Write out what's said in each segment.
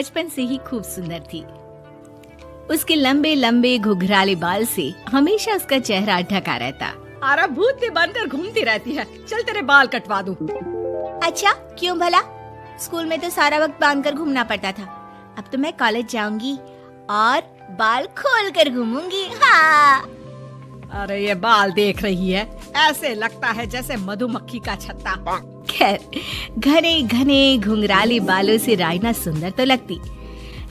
बचपन से ही खूब सुंदर थी। उसके लंबे लंबे घुघराले बाल से हमेशा उसका चेहरा ढका रहता। अरे भूतनी बनकर घूमती रहती है, चल तेरे बाल कटवा दूं। अच्छा, क्यों भला? स्कूल में तो सारा वक्त बांधकर घूमना पड़ता था। अब तो मैं कॉलेज जाऊंगी और बाल खोल कर घूमूंगी। हाँ। अरे ये बाल देख रही है, ऐसे लगता है जैसे मधुमक्खी का छत्ता। खैर, घने घने घुंघराले बालों से रायना सुंदर तो लगती,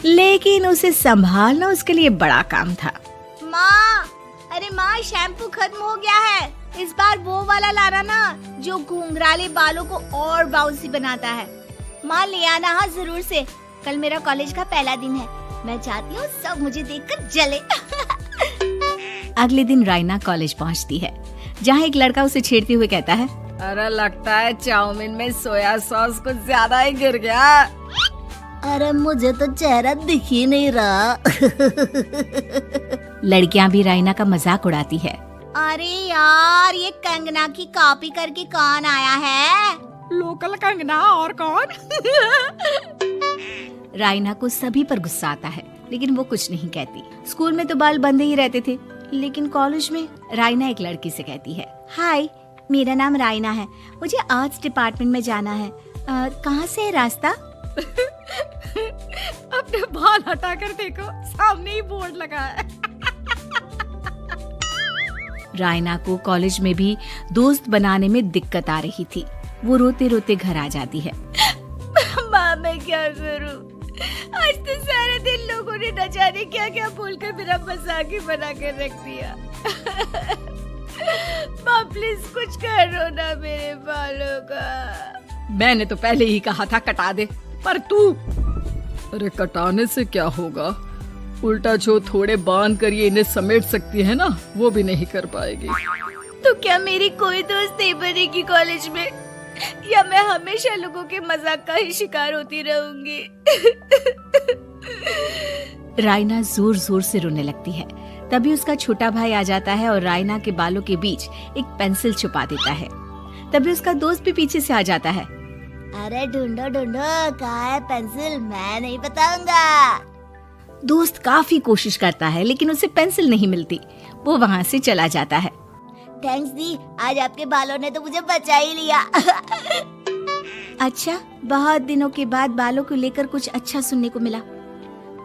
लेकिन उसे संभालना उसके लिए बड़ा काम था। माँ, अरे माँ, शैम्पू खत्म हो गया है। इस बार वो वाला लाना ना, जो घुंघराले बालों को और बाउंसी बनाता है। माँ ले आना, हाँ जरूर से। कल मेरा कॉलेज का पहला दिन है, मैं चाहती हूँ सब मुझे देखकर जले। अगले दिन रायना कॉलेज पहुँचती है, जहाँ एक लड़का उसे छेड़ते हुए कहता है, अरे लगता है चाउमीन में सोया सॉस कुछ ज्यादा ही गिर गया। अरे मुझे तो चेहरा दिख ही नहीं रहा। लड़कियां भी रायना का मजाक उड़ाती है। अरे यार, ये कंगना की कॉपी करके कौन आया है? लोकल कंगना, और कौन? रायना को सभी पर गुस्सा आता है, लेकिन वो कुछ नहीं कहती। स्कूल में तो बाल बंधे ही रहते थे, लेकिन कॉलेज में रायना एक लड़की से कहती है, हाय, मेरा नाम रायना है, मुझे आर्ट्स डिपार्टमेंट में जाना है। कहाँ से है रास्ता? अपने बाल हटाकर देखो, सामने ही बोर्ड लगा है। रायना को कॉलेज में भी दोस्त बनाने में दिक्कत आ रही थी। वो रोते रोते घर आ जाती है। माँ, मैं क्या करूं? आज तो सारा दिन लोगों ने न जाने क्या क्या बोलकर मेरा मजाक ही बना कर रख दिया। माँ प्लीज कुछ करो ना मेरे बालों का। मैंने तो पहले ही कहा था कटा दे, पर तू। अरे कटाने से क्या होगा, उल्टा जो थोड़े बांध कर ये इन्हें समेट सकती है ना, वो भी नहीं कर पाएगी। तो क्या मेरी कोई दोस्त नहीं बनेगी कॉलेज में, या मैं हमेशा लोगों के मजाक का ही शिकार होती रहूंगी? रायना जोर जोर से रोने लगती है। तभी उसका छोटा भाई आ जाता है और रायना के बालों के बीच एक पेंसिल छुपा देता है। तभी उसका दोस्त भी पीछे से आ जाता है। अरे ढूंढो ढूंढो, कहाँ है पेंसिल? मैं नहीं बताऊंगा। दोस्त काफी कोशिश करता है, लेकिन उसे पेंसिल नहीं मिलती। वो वहाँ से चला जाता है। थैंक्स दी, आज आपके बालों ने तो मुझे बचा ही लिया। अच्छा, बहुत दिनों के बाद बालों को लेकर कुछ अच्छा सुनने को मिला।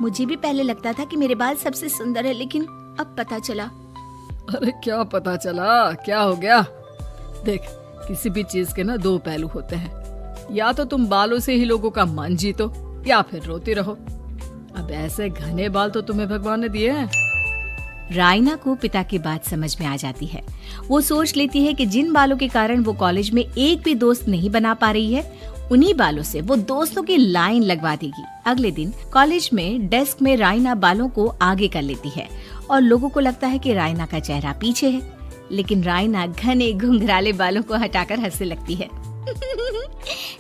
मुझे भी पहले लगता था कि मेरे बाल सबसे सुंदर है, लेकिन अब पता चला। अरे क्या पता चला, क्या हो गया? देख, किसी भी चीज के ना दो पहलू होते हैं, या तो तुम बालों से ही लोगों का मन जीतो, या फिर रोती रहो। अब ऐसे घने बाल तो तुम्हें भगवान ने दिए हैं। रायना को पिता की बात समझ में आ जाती है। वो सोच लेती है कि जिन बालों के कारण वो कॉलेज में एक भी दोस्त नहीं बना पा रही है, उन्हीं बालों से वो दोस्तों की लाइन लगवा देगी। अगले दिन कॉलेज में डेस्क में रायना बालों को आगे कर लेती है और लोगों को लगता है कि रायना का चेहरा पीछे है, लेकिन रायना घने घुंघराले बालों को हटाकर हंसने लगती है।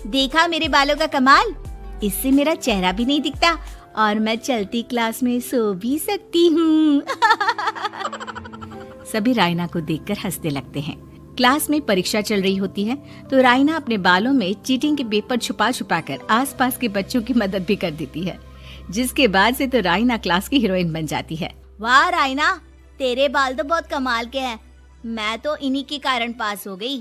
देखा मेरे बालों का कमाल, इससे मेरा चेहरा भी नहीं दिखता और मैं चलती क्लास में सो भी सकती हूँ। सभी रायना को देखकर हंसने लगते हैं। क्लास में परीक्षा चल रही होती है, तो रायना अपने बालों में चीटिंग के पेपर छुपा छुपा कर आसपास के बच्चों की मदद भी कर देती है, जिसके बाद से तो रायना क्लास की हीरोइन बन जाती है। वाह रायना, तेरे बाल तो बहुत कमाल के हैं। मैं तो इन्हीं के कारण पास हो गई।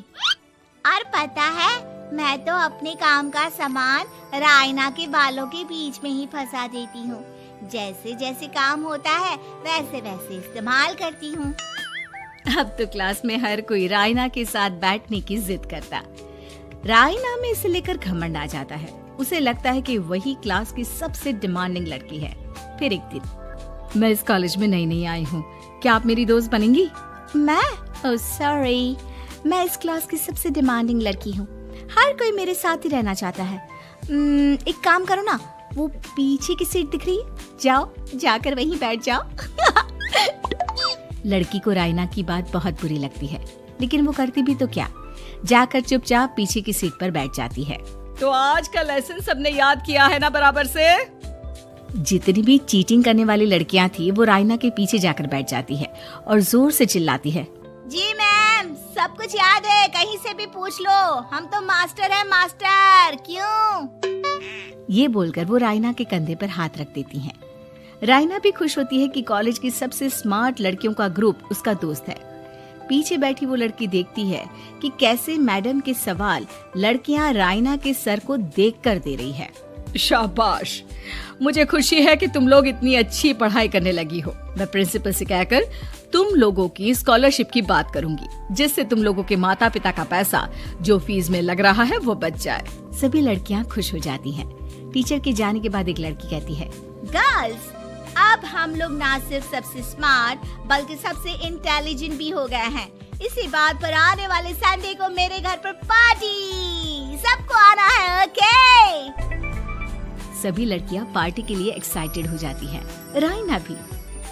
और पता है, मैं तो अपने काम का सामान रायना के बालों के बीच में ही फंसा देती हूँ। जैसे जैसे काम होता है वैसे वैसे इस्तेमाल करती हूँ। अब तो क्लास में हर कोई रायना के साथ बैठने की जिद करता। रायना में इसे लेकर घमंड आ जाता है। उसे लगता है कि वही क्लास की सबसे डिमांडिंग लड़की है। फिर एक दिन, मैं इस कॉलेज में नई नई आई हूँ, क्या आप मेरी दोस्त बनेंगी? मैं? ओह सॉरी, मैं इस क्लास की सबसे डिमांडिंग लड़की हूँ। हर कोई मेरे साथ ही रहना चाहता है। एक काम करो ना, वो पीछे की सीट दिख रही है, जाओ जाकर वहीं बैठ जाओ। लड़की को रायना की बात बहुत बुरी लगती है, लेकिन वो करती भी तो क्या, जाकर चुपचाप पीछे की सीट पर बैठ जाती है। तो आज का लेसन सबने याद किया है ना बराबर से? जितनी भी चीटिंग करने वाली लड़कियां थी, वो रायना के पीछे जाकर बैठ जाती है और जोर से चिल्लाती है, जी मैम, सब कुछ याद है, कहीं से भी पूछ लो, हम तो मास्टर हैं मास्टर। क्यों? ये बोलकर वो रायना के कंधे पर हाथ रख देती हैं। रायना भी खुश होती है कि कॉलेज की सबसे स्मार्ट लड़कियों का ग्रुप उसका दोस्त है। पीछे बैठी वो लड़की देखती है कि कैसे मैडम के सवाल लड़कियां रायना के सर को देखकर दे रही है। शाबाश, मुझे खुशी है कि तुम लोग इतनी अच्छी पढ़ाई करने लगी हो। मैं प्रिंसिपल से कहकर तुम लोगों की स्कॉलरशिप की बात करूंगी, जिससे तुम लोगों के माता पिता का पैसा जो फीस में लग रहा है वो बच जाए। सभी लड़कियां खुश हो जाती हैं। टीचर के जाने के बाद एक लड़की कहती है, गर्ल्स, अब हम लोग ना सिर्फ सबसे स्मार्ट बल्कि सबसे इंटेलिजेंट भी हो गए हैं। इसी बात पर आने वाले संडे को मेरे घर पर पार्टी, सबको आना है, ओके? सभी लड़कियां पार्टी के लिए एक्साइटेड हो जाती हैं। रायना भी।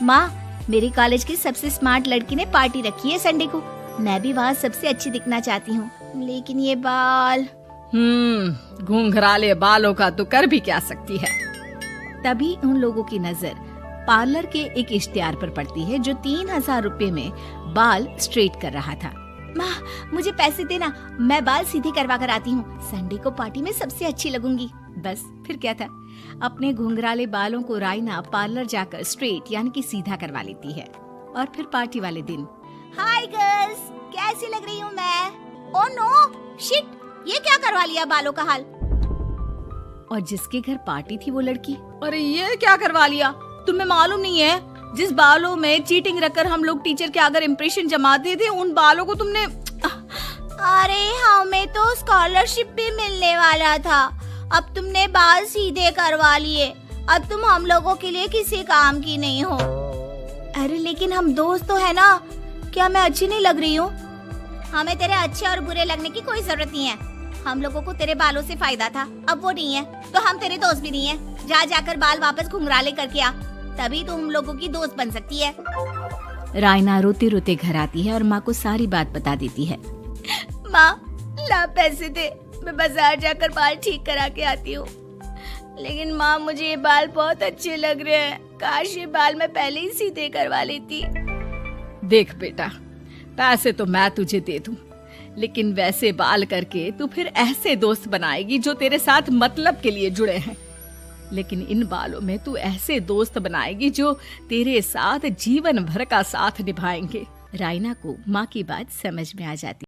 माँ, मेरे कॉलेज की सबसे स्मार्ट लड़की ने पार्टी रखी है संडे को। मैं भी वहाँ सबसे अच्छी दिखना चाहती हूँ, लेकिन ये बाल। घुंघराले बालों का तो कर भी क्या सकती है। तभी उन लोगों की नजर पार्लर के एक इश्तिहार पर पड़ती है जो 3000 रुपए में बाल स्ट्रेट कर रहा था। माँ, मुझे पैसे देना, मैं बाल सीधे करवा कर आती हूँ। संडे को पार्टी में सबसे अच्छी लगूंगी। बस फिर क्या था, अपने घुंघराले बालों को रायना पार्लर जाकर स्ट्रेट यानी कि सीधा करवा लेती है। और फिर पार्टी वाले दिन, हाय गर्ल्स, कैसी लग रही हूँ मैं? ओह नो, शिट, ये क्या करवा लिया बालों का हाल? और जिसके घर पार्टी थी वो लड़की, अरे ये क्या करवा लिया? तुम्हें मालूम नहीं है, जिस बालों में चीटिंग रखकर हम लोग टीचर के अगर इम्प्रेशन जमाते थे, उन बालों को तुमने। अरे हमें तो स्कॉलरशिप भी मिलने वाला था, अब तुमने बाल सीधे करवा लिए। अब तुम हम लोगों के लिए किसी काम की नहीं हो। अरे लेकिन हम दोस्त तो है ना, क्या मैं अच्छी नहीं लग रही हूँ? हमें तेरे अच्छे और बुरे लगने की कोई जरूरत नहीं है। हम लोगों को तेरे बालों से फायदा था, अब वो नहीं है, तो हम तेरे दोस्त भी नहीं है। जाकर बाल वापस घुंघराले करके आ, तभी तो हम लोगों की दोस्त बन सकती है। रायना रोते रोते घर आती है और माँ को सारी बात बता देती है। माँ, ला पैसे दे, मैं बाजार जाकर बाल ठीक करा के आती हूँ। लेकिन माँ, मुझे ये बाल बहुत अच्छे लग रहे हैं, काश ये बाल मैं पहले ही सीधे करवा लेती। देख बेटा, पैसे तो मैं तुझे दे दूं, लेकिन वैसे बाल करके तू फिर ऐसे दोस्त बनाएगी जो तेरे साथ मतलब के लिए जुड़े हैं। लेकिन इन बालों में तू ऐसे दोस्त बनाएगी जो तेरे साथ जीवन भर का साथ निभाएंगे। रायना को माँ की बात समझ में आ जाती।